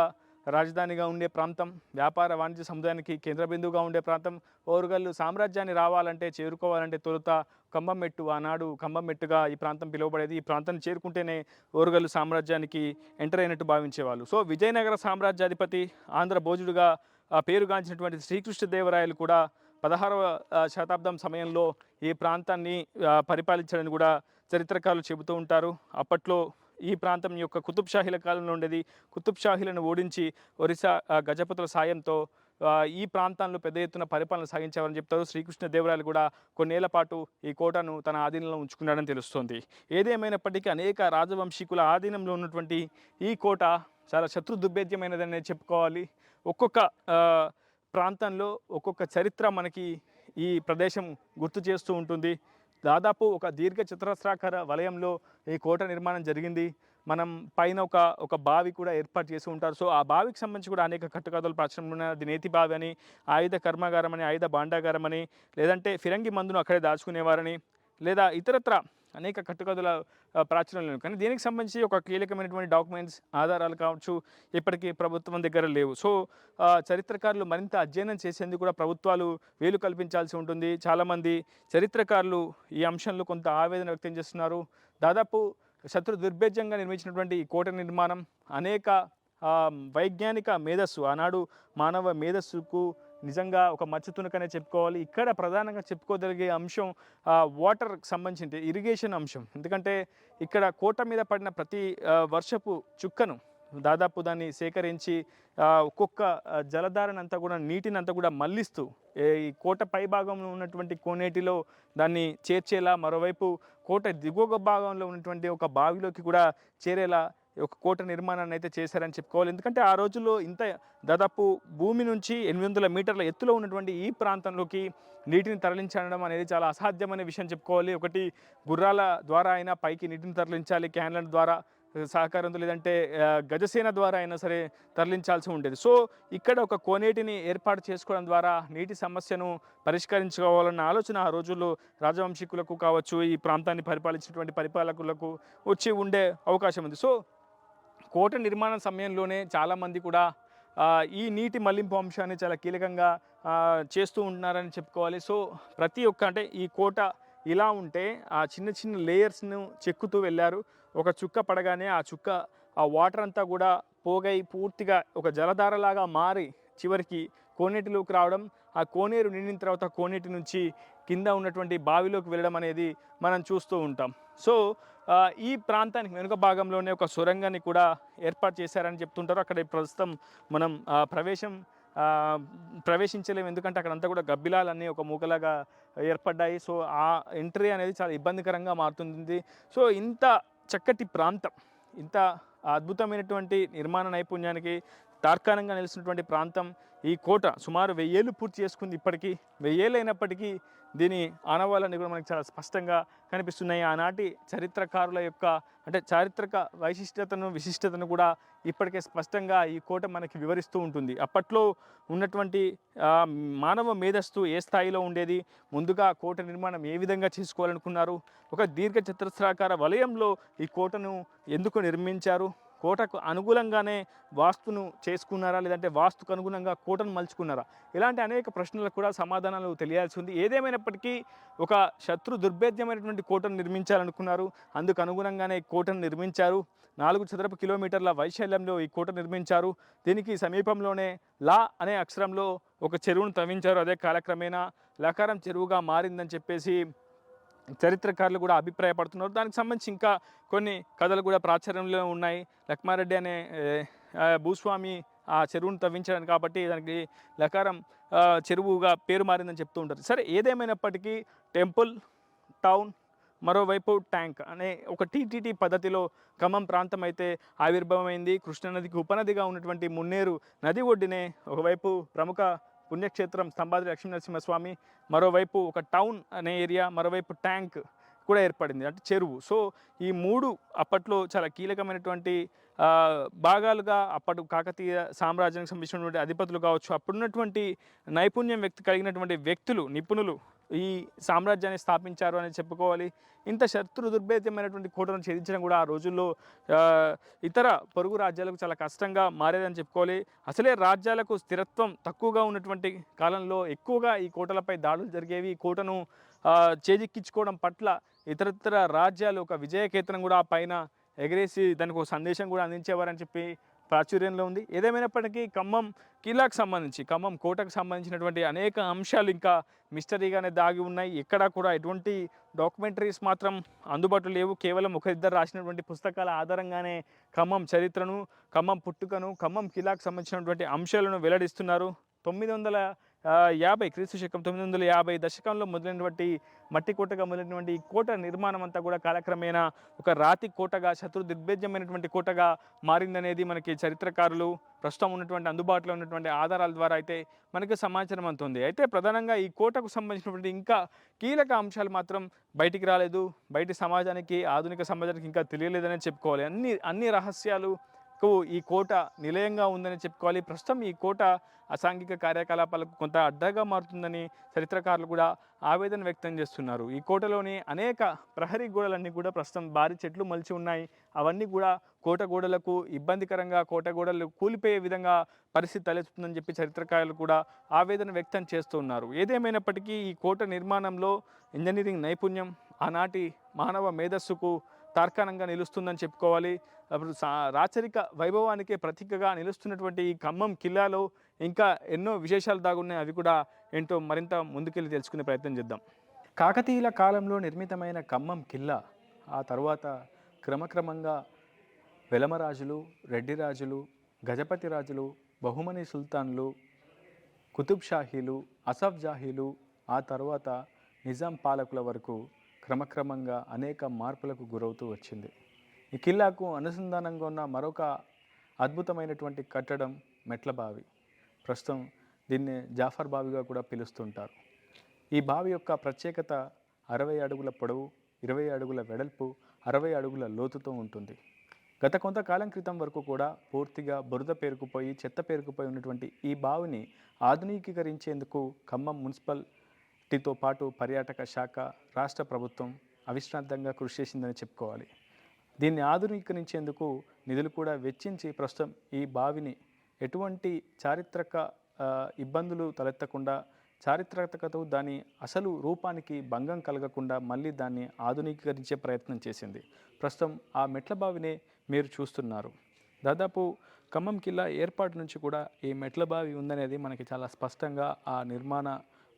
రాజధానిగా ఉండే ప్రాంతం, వ్యాపార వాణిజ్య సముదాయానికి కేంద్ర బిందువుగా ఉండే ప్రాంతం. ఓరుగల్లు సామ్రాజ్యాన్ని రావాలంటే చేరుకోవాలంటే తొలుత కంబంమెట్టు, ఆనాడు కంబంమెట్టుగా ఈ ప్రాంతం పిలువబడేది. ఈ ప్రాంతాన్ని చేరుకుంటేనే ఓరుగల్లు సామ్రాజ్యానికి ఎంటర్ అయినట్టు భావించేవాళ్ళు. సో విజయనగర సామ్రాజ్యాధిపతి ఆంధ్ర భోజుడుగా పేరుగాంచినటువంటి శ్రీకృష్ణదేవరాయలు కూడా 16వ శతాబ్దం సమయంలో ఈ ప్రాంతాన్ని పరిపాలించడని కూడా చరిత్రకారులు చెబుతూ ఉంటారు. అప్పట్లో ఈ ప్రాంతం యొక్క కుతుబ్షాహీల కాలంలో ఉండేది. కుతుబ్షాహీలను ఓడించి ఒరిస్సా గజపతుల సాయంతో ఈ ప్రాంతాల్లో పెద్ద ఎత్తున పరిపాలన సాగించారని చెప్తారు. శ్రీకృష్ణదేవరాయలు కూడా కొన్నేళ్ల పాటు ఈ కోటను తన ఆధీనంలో ఉంచుకున్నాడని తెలుస్తోంది. ఏదేమైనప్పటికీ అనేక రాజవంశీకుల ఆధీనంలో ఉన్నటువంటి ఈ కోట చాలా శత్రు దుర్భేద్యమైనదని చెప్పుకోవాలి. ఒక్కొక్క ప్రాంతంలో ఒక్కొక్క చరిత్ర మనకి ఈ ప్రదేశం గుర్తు చేస్తూ ఉంటుంది. దాదాపు ఒక దీర్ఘ చతురస్రాకార వలయంలో ఈ కోట నిర్మాణం జరిగింది. మనం పైన ఒక బావి కూడా ఏర్పాటు చేసి ఉంటారు. సో ఆ బావికి సంబంధించి కూడా అనేక కట్టుకథలు ప్రాచుర్యంలో ఉన్నాయి. అది నేతి బావి అని, ఆయుధ కర్మాగారం అని, ఆయుధ భాండాగారం అని, లేదంటే ఫిరంగి మందును అక్కడే దాచుకునేవారని, లేదా ఇతరత్ర అనేక కట్టుకథల ప్రాచుర్యంలో. కానీ దీనికి సంబంధించి ఒక కీలకమైనటువంటి డాక్యుమెంట్స్, ఆధారాలు కావచ్చు ఇప్పటికీ ప్రభుత్వం దగ్గర లేవు. సో చరిత్రకారులు మరింత అధ్యయనం చేసేందుకు కూడా ప్రభుత్వాలు వేలు కల్పించాల్సి ఉంటుంది. చాలామంది చరిత్రకారులు ఈ అంశంలో కొంత ఆవేదన వ్యక్తం చేస్తున్నారు. దాదాపు శత్రు దుర్భేద్యంగా నిర్మించినటువంటి ఈ కోట నిర్మాణం అనేక వైజ్ఞానిక మేధస్సు, ఆనాడు మానవ మేధస్సుకు నిజంగా ఒక మచ్చతునకనే చెప్పుకోవాలి. ఇక్కడ ప్రధానంగా చెప్పుకోగలిగే అంశం వాటర్కి సంబంధించి ఇరిగేషన్ అంశం. ఎందుకంటే ఇక్కడ కోట మీద పడిన ప్రతి వర్షపు చుక్కను దాదాపు దాన్ని సేకరించి ఒక్కొక్క జలధారనంతా కూడా నీటినంతా కూడా మళ్లిస్తూ ఈ కోట పై భాగంలో ఉన్నటువంటి కోనేటిలో దాన్ని చేర్చేలా, మరోవైపు కోట దిగువ భాగంలో ఉన్నటువంటి ఒక బావిలోకి కూడా చేరేలా ఒక కోట నిర్మాణాన్ని అయితే చేశారని చెప్పుకోవాలి. ఎందుకంటే ఆ రోజుల్లో ఇంత దాదాపు భూమి నుంచి 800 మీటర్ల ఎత్తులో ఉన్నటువంటి ఈ ప్రాంతంలోకి నీటిని తరలించడం అనేది చాలా అసాధ్యమైన విషయం చెప్పుకోవాలి. ఒకటి గుర్రాల ద్వారా అయినా పైకి నీటిని తరలించాలి, క్యాన్ల ద్వారా సహకారంతో, లేదంటే గజసేన ద్వారా అయినా సరే తరలించాల్సి ఉండేది. సో ఇక్కడ ఒక కోనేటిని ఏర్పాటు చేసుకోవడం ద్వారా నీటి సమస్యను పరిష్కరించుకోవాలన్న ఆలోచన ఆ రోజుల్లో రాజవంశీకులకు కావచ్చు, ఈ ప్రాంతాన్ని పరిపాలించినటువంటి పరిపాలకులకు వచ్చి ఉండే అవకాశం ఉంది. సో కోట నిర్మాణ సమయంలోనే చాలామంది కూడా ఈ నీటి మళ్లింపు అంశాన్ని చాలా కీలకంగా చేస్తూ ఉంటున్నారని చెప్పుకోవాలి. సో ప్రతి ఒక్క అంటే ఈ కోట ఇలా ఉంటే ఆ చిన్న చిన్న లేయర్స్ను చెక్కుతూ వెళ్ళారు. ఒక చుక్క పడగానే ఆ చుక్క ఆ వాటర్ అంతా కూడా పోగై పూర్తిగా ఒక జలధారలాగా మారి చివరికి కోనేటిలోకి రావడం, ఆ కోనేరు నిండిన తర్వాత కోనేటి నుంచి కింద ఉన్నటువంటి బావిలోకి వెళ్ళడం అనేది మనం చూస్తూ ఉంటాం. సో ఈ ప్రాంతానికి వెనుక భాగంలోనే ఒక సొరంగాన్ని కూడా ఏర్పాటు చేశారని చెప్తుంటారు. అక్కడ ప్రస్తుతం మనం ప్రవేశించలేము, ఎందుకంటే అక్కడంతా కూడా గబ్బిలాలన్నీ ఒక మూకలాగా ఏర్పడ్డాయి. సో ఆ ఎంట్రీ అనేది చాలా ఇబ్బందికరంగా మారుతుంది. సో ఇంత చక్కటి ప్రాంతం, ఇంత అద్భుతమైనటువంటి నిర్మాణ నైపుణ్యానికి తార్కాణంగా నిలిచినటువంటి ప్రాంతం ఈ కోట సుమారు 1000 ఏళ్ళు పూర్తి చేసుకుంది. ఇప్పటికీ 1000 ఏళ్ళు అయినప్పటికీ దీని ఆనవాళ్ళని కూడా మనకి చాలా స్పష్టంగా కనిపిస్తున్నాయి. ఆనాటి చరిత్రకారుల యొక్క అంటే చారిత్రక విశిష్టతను కూడా ఇప్పటికే స్పష్టంగా ఈ కోట మనకి వివరిస్తూ ఉంటుంది. అప్పట్లో ఉన్నటువంటి మానవ మేధస్సు ఏ స్థాయిలో ఉండేది, ముందుగా కోట నిర్మాణం ఏ విధంగా చేసుకోవాలనుకున్నారు, ఒక దీర్ఘ చతురస్రాకార వలయంలో ఈ కోటను ఎందుకు నిర్మించారు, కోటకు అనుకూలంగానే వాస్తును చేసుకున్నారా, లేదంటే వాస్తుకు అనుగుణంగా కోటను మలుచుకున్నారా, ఇలాంటి అనేక ప్రశ్నలకు కూడా సమాధానాలు తెలియాల్సి ఉంది. ఏదేమైనప్పటికీ ఒక శత్రు దుర్భేద్యమైనటువంటి కోటను నిర్మించాలనుకున్నారు, అందుకు అనుగుణంగానే కోటను నిర్మించారు. 4 చదరపు కిలోమీటర్ల వైశాల్యంలో ఈ కోట నిర్మించారు. దీనికి సమీపంలోనే లా అనే అక్షరంలో ఒక చెరువును తవ్వించారు. అదే కాలక్రమేణా లకారం చెరువుగా మారిందని చెప్పేసి చరిత్రకారులు కూడా అభిప్రాయపడుతున్నారు. దానికి సంబంధించి ఇంకా కొన్ని కథలు కూడా ప్రాచుర్యంలో ఉన్నాయి. లక్మారెడ్డి అనే భూస్వామి ఆ చెరువును తవ్వించాడు కాబట్టి దానికి లకారం చెరువుగా పేరు మారిందని చెప్తూ ఉంటారు. సరే, ఏదేమైనప్పటికీ టెంపుల్, టౌన్, మరోవైపు ట్యాంక్ అనే ఒక టీటీటీ పద్ధతిలో ఖమ్మం ప్రాంతం అయితే ఆవిర్భావమైంది. కృష్ణానదికి ఉపనదిగా ఉన్నటువంటి మున్నేరు నది ఒడ్డునే ఒకవైపు ప్రముఖ పుణ్యక్షేత్రం స్తంభాద్రి లక్ష్మీనరసింహస్వామి, మరోవైపు ఒక టౌన్ అనే ఏరియా, మరోవైపు ట్యాంక్ కూడా ఏర్పడింది, అంటే చెరువు. సో ఈ 3 అప్పట్లో చాలా కీలకమైనటువంటి భాగాలుగా అప్పటి కాకతీయ సామ్రాజ్యానికి సంబంధించినటువంటి అధిపతులు కావచ్చు, అప్పుడున్నటువంటి నైపుణ్యం కలిగినటువంటి వ్యక్తులు, నిపుణులు ఈ సామ్రాజ్యాన్ని స్థాపించారు అని చెప్పుకోవాలి. ఇంత శత్రు దుర్భేద్యమైనటువంటి కోటను ఛేదించడం కూడా ఆ రోజుల్లో ఆ, ఇతర పొరుగు రాజ్యాలకు చాలా కష్టంగా మారేదని చెప్పుకోవాలి. అసలే రాజ్యాలకు స్థిరత్వం తక్కువగా ఉన్నటువంటి కాలంలో ఎక్కువగా ఈ కోటలపై దాడులు జరిగేవి. ఈ కోటను చేజిక్కించుకోవడం పట్ల ఇతరత్ర రాజ్యాలు ఒక విజయకేతనం కూడా ఆ పైన ఎగరేసి దానికి ఒక సందేశం కూడా అందించేవారని చెప్పి ప్రాచుర్యంలో ఉంది. ఏదేమైనప్పటికీ ఖమ్మం కిలాకు సంబంధించి, ఖమ్మం కోటకు సంబంధించినటువంటి అనేక అంశాలు ఇంకా మిస్టరీగానే దాగి ఉన్నాయి. ఎక్కడా కూడా ఎటువంటి డాక్యుమెంటరీస్ మాత్రం అందుబాటులో లేవు. కేవలం ఒకరిద్దరు రాసినటువంటి పుస్తకాల ఆధారంగానే ఖమ్మం చరిత్రను, ఖమ్మం పుట్టుకను, ఖమ్మం కిలాకు సంబంధించినటువంటి అంశాలను వెల్లడిస్తున్నారు. 950 క్రీస్తు శకం 950 దశకంలో మొదలైనటువంటి మట్టి కోటగా మొదలైనటువంటి ఈ కోట నిర్మాణం అంతా కూడా కాలక్రమేణా ఒక రాతి కోటగా, శత్రు దిగ్భేద్యమైనటువంటి కోటగా మారిందనేది మనకి చరిత్రకారులు ప్రస్తుతం ఉన్నటువంటి అందుబాటులో ఉన్నటువంటి ఆధారాల ద్వారా అయితే మనకు సమాచారం అందుతుంది. అయితే ప్రధానంగా ఈ కోటకు సంబంధించినటువంటి ఇంకా కీలక అంశాలు మాత్రం బయటికి రాలేదు. బయటి సమాజానికి, ఆధునిక సమాజానికి ఇంకా తెలియలేదనే చెప్పుకోవాలి. అన్ని రహస్యాలకు ఈ కోట నిలయంగా ఉందని చెప్పుకోవాలి. ప్రస్తుతం ఈ కోట అసాంఘిక కార్యకలాపాలకు కొంత అడ్డగా మారుతుందని చరిత్రకారులు కూడా ఆవేదన వ్యక్తం చేస్తున్నారు. ఈ కోటలోని అనేక ప్రహరీ గోడలన్నీ కూడా ప్రస్తుతం భారీ చెట్లు మలిచి ఉన్నాయి. అవన్నీ కూడా కోట గోడలకు ఇబ్బందికరంగా, కోట గోడలు కూలిపోయే విధంగా పరిస్థితి తలెత్తుతుందని చెప్పి చరిత్రకారులు కూడా ఆవేదన వ్యక్తం చేస్తున్నారు. ఏదేమైనప్పటికీ ఈ కోట నిర్మాణంలో ఇంజనీరింగ్ నైపుణ్యం ఆనాటి మానవ మేధస్సుకు తార్కాణంగా నిలుస్తుందని చెప్పుకోవాలి. అప్పుడు రాచరిక వైభవానికి ప్రతీకగా నిలుస్తున్నటువంటి ఈ ఖమ్మం కిల్లాలో ఇంకా ఎన్నో విశేషాలు దాగున్నాయి. అవి కూడా ఏంటో మరింత ముందుకెళ్ళి తెలుసుకునే ప్రయత్నం చేద్దాం. కాకతీయుల కాలంలో నిర్మితమైన ఖమ్మం కిల్లా ఆ తర్వాత క్రమక్రమంగా వెలమరాజులు, రెడ్డి రాజులు, గజపతి రాజులు, బహుమని సుల్తాన్లు, కుతుబ్ షాహీలు, అసఫ్ జాహీలు, ఆ తర్వాత నిజాం పాలకుల వరకు క్రమక్రమంగా అనేక మార్పులకు గురవుతూ వచ్చింది. ఈ కిల్లాకు అనుసంధానంగా ఉన్న మరొక అద్భుతమైనటువంటి కట్టడం మెట్ల బావి. ప్రస్తుతం దీన్ని జాఫర్ బావిగా కూడా పిలుస్తుంటారు. ఈ బావి యొక్క ప్రత్యేకత 60 అడుగుల పొడవు, 20 అడుగుల వెడల్పు, 60 అడుగుల లోతుతో ఉంటుంది. గత కొంతకాలం క్రితం వరకు కూడా పూర్తిగా బురద పేరుకుపోయి, చెత్త పేరుకుపోయి ఉన్నటువంటి ఈ బావిని ఆధునికీకరించేందుకు ఖమ్మం మున్సిపల్టీతో పాటు పర్యాటక శాఖ, రాష్ట్ర ప్రభుత్వం అవిశ్రాంతంగా కృషి చేసిందని చెప్పుకోవాలి. దీన్ని ఆధునీకరించేందుకు నిధులు కూడా వెచ్చించి ప్రస్తుతం ఈ బావిని ఎటువంటి చారిత్రక ఇబ్బందులు తలెత్తకుండా, చారిత్రకతతో దాని అసలు రూపానికి భంగం కలగకుండా మళ్ళీ దాన్ని ఆధునీకరించే ప్రయత్నం చేసింది. ప్రస్తుతం ఆ మెట్ల బావినే మీరు చూస్తున్నారు. దాదాపు ఖమ్మం కిల్లా ఏర్పాటు నుంచి కూడా ఈ మెట్ల బావి ఉందనేది మనకి చాలా స్పష్టంగా ఆ నిర్మాణ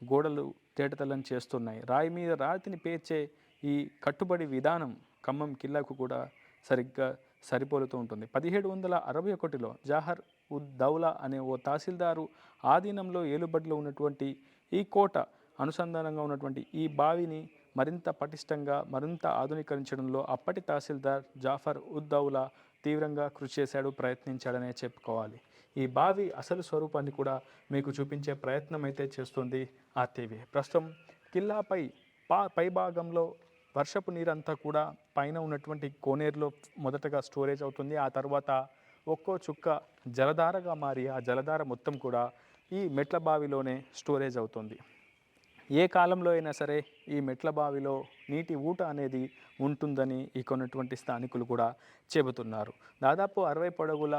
గోడలు తేటతెల్లం చేస్తున్నాయి. రాయి మీద రాతిని పేర్చే ఈ కట్టుబడి విధానం ఖమ్మం కిల్లాకు కూడా సరిగ్గా సరిపోలుతూ ఉంటుంది. 1761లో జాహర్ ఉద్ దౌలా అనే ఓ తహసీల్దారు ఆధీనంలో ఏలుబడిలో ఉన్నటువంటి ఈ కోట అనుసంధానంగా ఉన్నటువంటి ఈ బావిని మరింత పటిష్టంగా, మరింత ఆధునీకరించడంలో అప్పటి తహసీల్దార్ జాఫర్ ఉద్ దౌలా తీవ్రంగా కృషి చేశాడు, ప్రయత్నించాడనే చెప్పుకోవాలి. ఈ బావి అసలు స్వరూపాన్ని కూడా మీకు చూపించే ప్రయత్నం అయితే చేస్తుంది ఆర్టీవీ. ప్రస్తుతం కిల్లాపై పైభాగంలో వర్షపు నీరంతా కూడా పైన ఉన్నటువంటి కోనేరులో మొదటగా స్టోరేజ్ అవుతుంది. ఆ తర్వాత ఒక్కో చుక్క జలధారగా మారి ఆ జలధార మొత్తం కూడా ఈ మెట్ల బావిలోనే స్టోరేజ్ అవుతుంది. ఏ కాలంలో అయినా సరే ఈ మెట్ల బావిలో నీటి ఊట అనేది ఉంటుందని కొన్నటువంటి స్థానికులు కూడా చెబుతున్నారు. దాదాపు 60 అడుగుల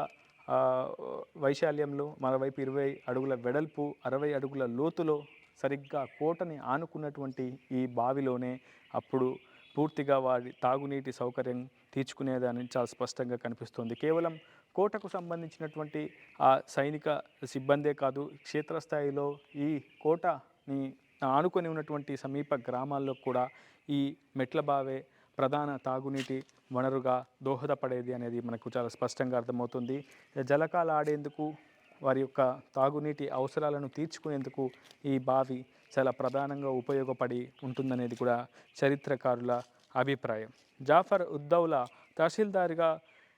వైశాల్యంలో, మరోవైపు 20 అడుగుల వెడల్పు, 60 అడుగుల లోతులో సరిగ్గా కోటని ఆనుకున్నటువంటి ఈ బావిలోనే అప్పుడు పూర్తిగా వారి తాగునీటి సౌకర్యం తీర్చుకునేదని చాలా స్పష్టంగా కనిపిస్తుంది. కేవలం కోటకు సంబంధించినటువంటి ఆ సైనిక సిబ్బందే కాదు, క్షేత్రస్థాయిలో ఈ కోటని ఆనుకొని ఉన్నటువంటి సమీప గ్రామాల్లో కూడా ఈ మెట్ల బావే ప్రధాన తాగునీటి వనరుగా దోహదపడేది అనేది మనకు చాలా స్పష్టంగా అర్థమవుతుంది. జలకాలు ఆడేందుకు, వారి యొక్క తాగునీటి అవసరాలను తీర్చుకునేందుకు ఈ బావి చాలా ప్రధానంగా ఉపయోగపడి ఉంటుందనేది కూడా చరిత్రకారుల అభిప్రాయం. జాఫర్ ఉద్ దౌలా తహసీల్దార్గా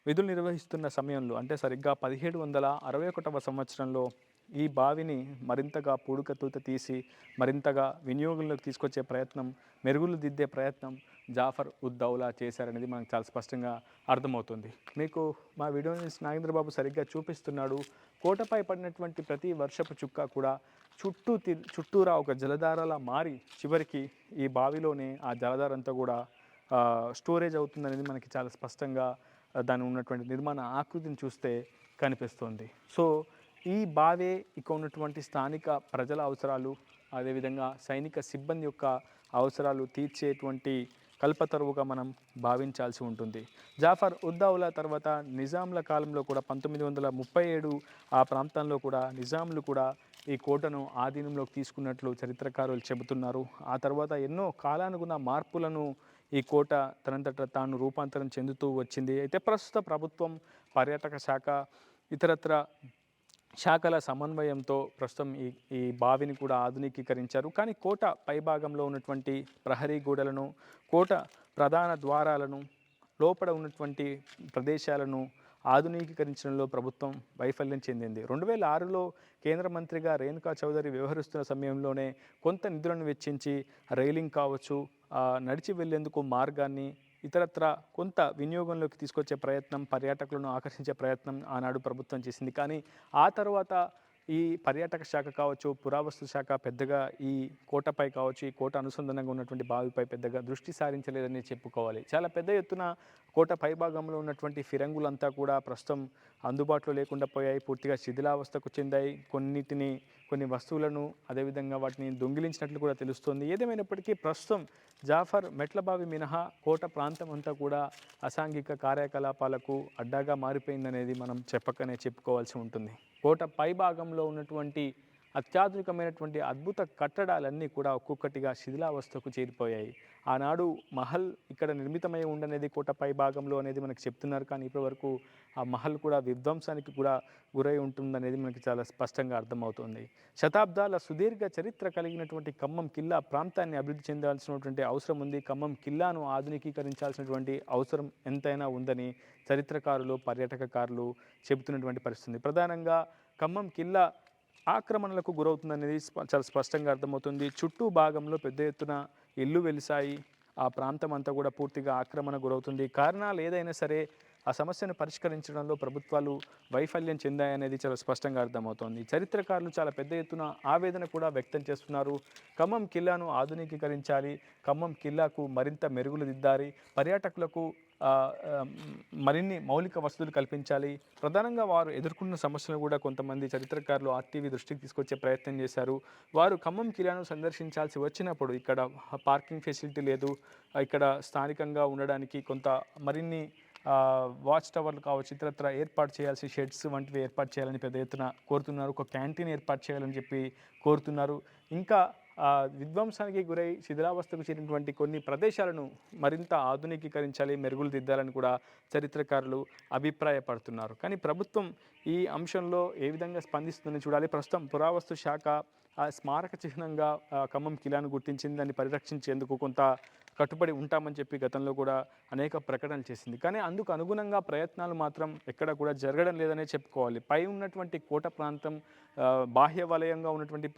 విధులు నిర్వహిస్తున్న సమయంలో, అంటే సరిగ్గా 1761వ సంవత్సరంలో ఈ బావిని మరింతగా పూడికతూత తీసి మరింతగా వినియోగంలోకి తీసుకొచ్చే ప్రయత్నం, మెరుగులు దిద్దే ప్రయత్నం జాఫర్ ఉద్ దౌలా చేశారనేది మనకు చాలా స్పష్టంగా అర్థమవుతుంది. మీకు మా వీడియోని నాగేంద్రబాబు సరిగ్గా చూపిస్తున్నాడు. కోటపై పడినటువంటి ప్రతి వర్షపు చుక్క కూడా చుట్టూరా ఒక జలధారలా మారి చివరికి ఈ బావిలోనే ఆ జలధార అంతా కూడా స్టోరేజ్ అవుతుందనేది మనకి చాలా స్పష్టంగా దాని ఉన్నటువంటి నిర్మాణ ఆకృతిని చూస్తే కనిపిస్తుంది. సో ఈ బావే ఇక ఉన్నటువంటి స్థానిక ప్రజల అవసరాలు, అదేవిధంగా సైనిక సిబ్బంది యొక్క అవసరాలు తీర్చేటువంటి కల్పతరువుగా మనం భావించాల్సి ఉంటుంది. జాఫర్ ఉద్దౌలా తర్వాత నిజాంల కాలంలో కూడా 1937 ఆ ప్రాంతంలో కూడా నిజాంలు కూడా ఈ కోటను ఆధీనంలోకి తీసుకున్నట్లు చరిత్రకారులు చెబుతున్నారు. ఆ తర్వాత ఎన్నో కాలానుగుణ మార్పులను ఈ కోట తనంతట తాను రూపాంతరం చెందుతూ వచ్చింది. అయితే ప్రస్తుత ప్రభుత్వం, పర్యాటక శాఖ, ఇతరత్ర శాఖల సమన్వయంతో ప్రస్తుతం ఈ బావిని కూడా ఆధునికీకరించారు. కానీ కోట పైభాగంలో ఉన్నటువంటి ప్రహరీ గోడలను, కోట ప్రధాన ద్వారాలను, లోపల ఉన్నటువంటి ప్రదేశాలను ఆధునికీకరించడంలో ప్రభుత్వం వైఫల్యం చెందింది. 2006లో కేంద్ర మంత్రిగా రేణుకా చౌదరి వ్యవహరిస్తున్న సమయంలోనే కొంత నిధులను వెచ్చించి రైలింగ్ కావచ్చు, నడిచి వెళ్లేందుకు మార్గాన్ని, ఇతరత్ర కొంత వినియోగంలోకి తీసుకొచ్చే ప్రయత్నం, పర్యాటకులను ఆకర్షించే ప్రయత్నం ఆనాడు ప్రభుత్వం చేసింది. కానీ ఆ తర్వాత ఈ పర్యాటక శాఖ కావచ్చు, పురావస్తు శాఖ పెద్దగా ఈ కోటపై కావచ్చు, ఈ కోట అనుసంధానంగా ఉన్నటువంటి బావిపై పెద్దగా దృష్టి సారించలేదని చెప్పుకోవాలి. చాలా పెద్ద ఎత్తున కోట పైభాగంలో ఉన్నటువంటి ఫిరంగులంతా కూడా ప్రస్తుతం అందుబాటులో లేకుండా పోయాయి, పూర్తిగా శిథిలావస్థకు చెందాయి. కొన్ని వస్తువులను అదేవిధంగా వాటిని దొంగిలించినట్లు కూడా తెలుస్తోంది. ఏదేమైనప్పటికీ ప్రస్తుతం జాఫర్ మెట్లబావి మినహా కోట ప్రాంతం అంతా కూడా అసాంఘిక కార్యకలాపాలకు అడ్డాగా మారిపోయిందనేది మనం చెప్పకనే చెప్పుకోవాల్సి ఉంటుంది. కోట పైభాగంలో ఉన్నటువంటి అత్యాధునికమైనటువంటి అద్భుత కట్టడాలన్నీ కూడా ఒక్కొక్కటిగా శిథిలావస్థకు చేరిపోయాయి. ఆనాడు మహల్ ఇక్కడ నిర్మితమై ఉండనేది కోట పైభాగంలో అనేది మనకు చెప్తున్నారు. కానీ ఇప్పటివరకు ఆ మహల్ కూడా విధ్వంసానికి కూడా గురై ఉంటుందనేది మనకి చాలా స్పష్టంగా అర్థమవుతుంది. శతాబ్దాల సుదీర్ఘ చరిత్ర కలిగినటువంటి ఖమ్మం కిల్లా ప్రాంతాన్ని అభివృద్ధి చెందాల్సినటువంటి అవసరం ఉంది. ఖమ్మం కిల్లాను ఆధునికీకరించాల్సినటువంటి అవసరం ఎంతైనా ఉందని చరిత్రకారులు, పర్యాటకకారులు చెబుతున్నటువంటి పరిస్థితి. ప్రధానంగా ఖమ్మం కిల్లా ఆక్రమణలకు గురవుతుందనేది చాలా స్పష్టంగా అర్థమవుతుంది. చుట్టూ భాగంలో పెద్ద ఎత్తున ఇల్లు వెలిసాయి. ఆ ప్రాంతం అంతా కూడా పూర్తిగా ఆక్రమణ గురవుతుంది. కారణాలు ఏదైనా సరే ఆ సమస్యను పరిష్కరించడంలో ప్రభుత్వాలు వైఫల్యం చెందాయనేది చాలా స్పష్టంగా అర్థమవుతోంది. చరిత్రకారులు చాలా పెద్ద ఎత్తున ఆవేదన కూడా వ్యక్తం చేస్తున్నారు. ఖమ్మం కిల్లాను ఆధునికీకరించాలి, ఖమ్మం కిల్లాకు మరింత మెరుగులు దిద్దాలి, పర్యాటకులకు మరిన్ని మౌలిక వసతులు కల్పించాలి. ప్రధానంగా వారు ఎదుర్కొన్న సమస్యలను కూడా కొంతమంది చరిత్రకారులు ఆర్టీవీ దృష్టికి తీసుకొచ్చే ప్రయత్నం చేశారు. వారు ఖమ్మం కిల్లాను సందర్శించాల్సి వచ్చినప్పుడు ఇక్కడ పార్కింగ్ ఫెసిలిటీ లేదు, ఇక్కడ స్థానికంగా ఉండడానికి కొంత మరిన్ని వాచ్ టవర్లు కావచ్చు, ఇతరత్ర ఏర్పాటు చేయాల్సి షెడ్స్ వంటివి ఏర్పాటు చేయాలని పెద్ద ఎత్తున కోరుతున్నారు. ఒక క్యాంటీన్ ఏర్పాటు చేయాలని చెప్పి కోరుతున్నారు. ఇంకా విధ్వంసానికి గురై శిథిలావస్థకు చేరినటువంటి కొన్ని ప్రదేశాలను మరింత ఆధునికీకరించాలి, మెరుగులు దిద్దాలని కూడా చరిత్రకారులు అభిప్రాయపడుతున్నారు. కానీ ప్రభుత్వం ఈ అంశంలో ఏ విధంగా స్పందిస్తుందని చూడాలి. ప్రస్తుతం పురావస్తు శాఖ స్మారక చిహ్నంగా ఖమ్మం కిల్లాను గుర్తించింది. దాన్ని పరిరక్షించేందుకు కొంత కట్టుబడి ఉంటామని చెప్పి గతంలో కూడా అనేక ప్రకటనలు చేసింది. కానీ అందుకు అనుగుణంగా ప్రయత్నాలు మాత్రం ఎక్కడ కూడా జరగడం లేదనే చెప్పుకోవాలి. పై ఉన్నటువంటి కోట ప్రాంతం, బాహ్య వలయంగా ఉన్నటువంటి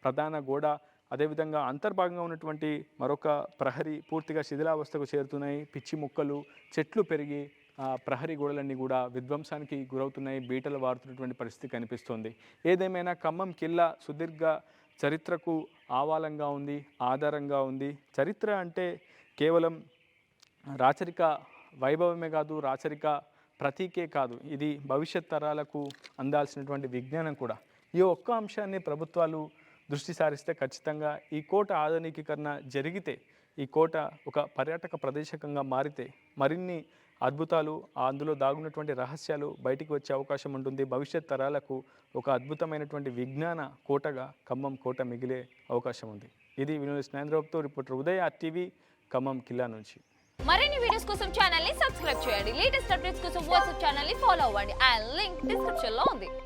ప్రధాన గోడ, అదేవిధంగా అంతర్భాగంగా ఉన్నటువంటి మరొక ప్రహరీ పూర్తిగా శిథిలావస్థకు చేరుతున్నాయి. పిచ్చి మొక్కలు, చెట్లు పెరిగి ప్రహరీ గోడలన్నీ కూడా విధ్వంసానికి గురవుతున్నాయి, బీటలు వారుతున్నటువంటి పరిస్థితి కనిపిస్తోంది. ఏదేమైనా ఖమ్మం కిల్లా సుదీర్ఘ చరిత్రకు ఆవాలంగా ఉంది, ఆధారంగా ఉంది. చరిత్ర అంటే కేవలం రాచరిక వైభవమే కాదు, రాచరిక ప్రతీకే కాదు, ఇది భవిష్యత్ తరాలకు అందాల్సినటువంటి విజ్ఞానం కూడా. ఈ ఒక్క అంశాన్ని ప్రభుత్వాలు దృష్టి సారిస్తే ఖచ్చితంగా ఈ కోట ఆధునికీకరణ జరిగితే, ఈ కోట ఒక పర్యాటక ప్రదేశకంగా మారితే మరిన్ని అద్భుతాలు, అందులో దాగున్నటువంటి రహస్యాలు బయటికి వచ్చే అవకాశం ఉంటుంది. భవిష్యత్ తరాలకు ఒక అద్భుతమైనటువంటి విజ్ఞాన కోటగా ఖమ్మం కోట మిగిలే అవకాశం ఉంది. ఇది వినోద్ స్నేంద్రబాబుతో రిపోర్టర్ ఉదయ్, RTV, ఖమ్మం కిల్లా నుంచి. మరిన్ని వీడియోస్ కోసం ఛానల్ ని సబ్స్క్రైబ్ చేయండి. లేటెస్ట్ అప్డేట్స్ కోసం వాట్సాప్ ఛానల్ ని ఫాలో అవ్వండి. ఆ లింక్ డిస్క్రిప్షన్ లో ఉంది.